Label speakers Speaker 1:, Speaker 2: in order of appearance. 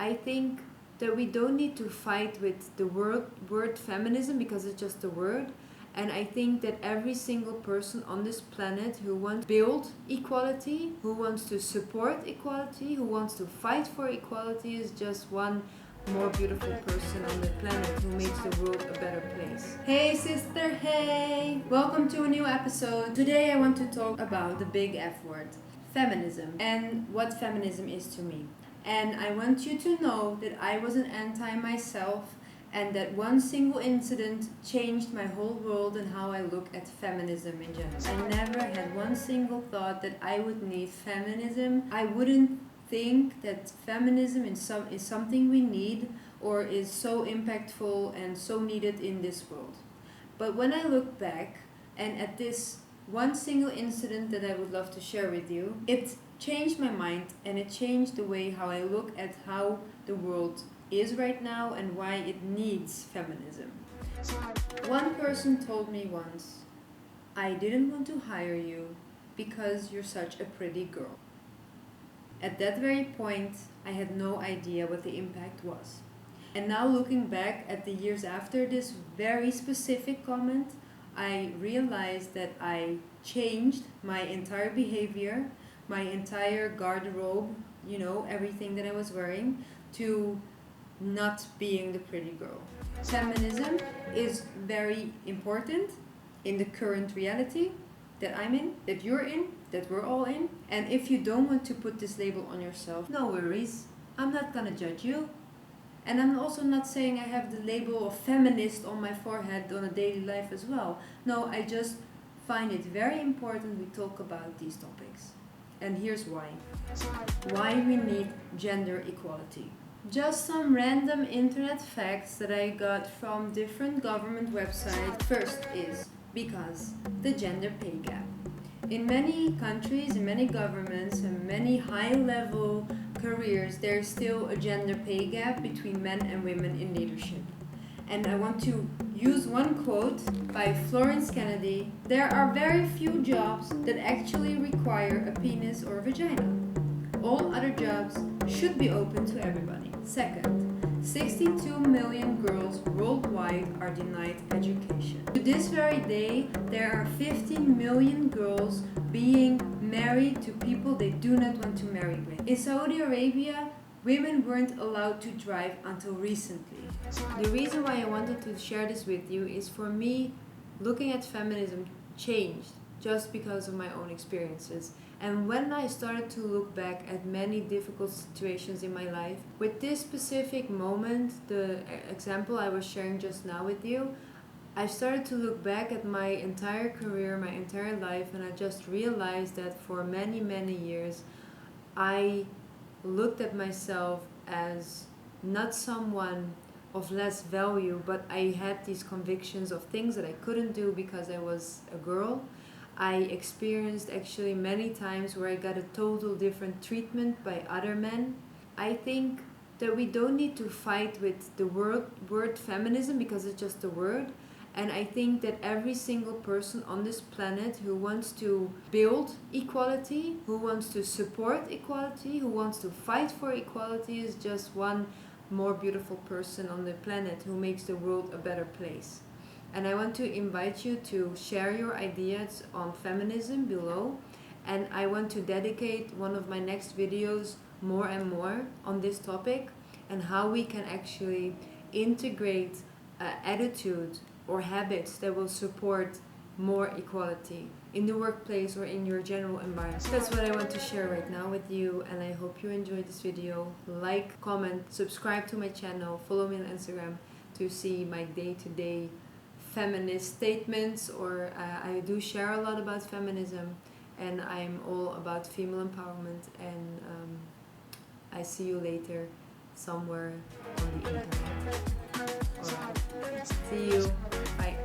Speaker 1: I think that we don't need to fight with the word feminism because it's just a word. And I think that every single person on this planet who wants to build equality, who wants to support equality, who wants to fight for equality is just one more beautiful person on the planet who makes the world a better place. Hey sister, hey! Welcome to a new episode. Today I want to talk about the big F word, feminism, and what feminism is to me. And I want you to know that I was an anti myself, and that one single incident changed my whole world and how I look at feminism in general. I never had one single thought that I would need feminism. I wouldn't think that feminism is something we need or is so impactful and so needed in this world. But when I look back and at this one single incident that I would love to share with you, it changed my mind and it changed the way how I look at how the world is right now and why it needs feminism. One person told me once, "I didn't want to hire you because you're such a pretty girl." At that very point, I had no idea what the impact was. And now looking back at the years after this very specific comment, I realized that I changed my entire behavior, my entire garderobe, everything that I was wearing, to not being the pretty girl. Feminism is very important in the current reality that I'm in, that you're in, that we're all in. And if you don't want to put this label on yourself, no worries. I'm not gonna judge you. And I'm also not saying I have the label of feminist on my forehead on a daily life as well. No, I just find it very important we talk about these topics. And here's why. Why we need gender equality. Just some random internet facts that I got from different government websites. First is because the gender pay gap. In many countries, in many governments, and many high-level careers, there's still a gender pay gap between men and women in leadership. And I want to use one quote by Florence Kennedy: "There are very few jobs that actually require a penis or a vagina. All other jobs should be open to everybody." Second, 62 million girls worldwide are denied education. To this very day, there are 15 million girls being married to people they do not want to marry with. In Saudi Arabia, women weren't allowed to drive until recently. The reason why I wanted to share this with you is, for me, looking at feminism changed just because of my own experiences. And when I started to look back at many difficult situations in my life, with this specific moment, the example I was sharing just now with you, I started to look back at my entire career, my entire life, and I just realized that for many, many years, I looked at myself as not someone of less value, but I had these convictions of things that I couldn't do because I was a girl. I experienced actually many times where I got a total different treatment by other men. I think that we don't need to fight with the word feminism because it's just a word. And I think that every single person on this planet who wants to build equality, who wants to support equality, who wants to fight for equality is just one more beautiful person on the planet who makes the world a better place. And I want to invite you to share your ideas on feminism below. And I want to dedicate one of my next videos more and more on this topic and how we can actually integrate attitude or habits that will support more equality in the workplace or in your general environment. That's what I want to share right now with you, and I hope you enjoyed this video. Like, comment, subscribe to my channel, follow me on Instagram to see my day-to-day feminist statements, or I do share a lot about feminism, and I'm all about female empowerment, and I see you later somewhere on the internet. Alright, see you, bye.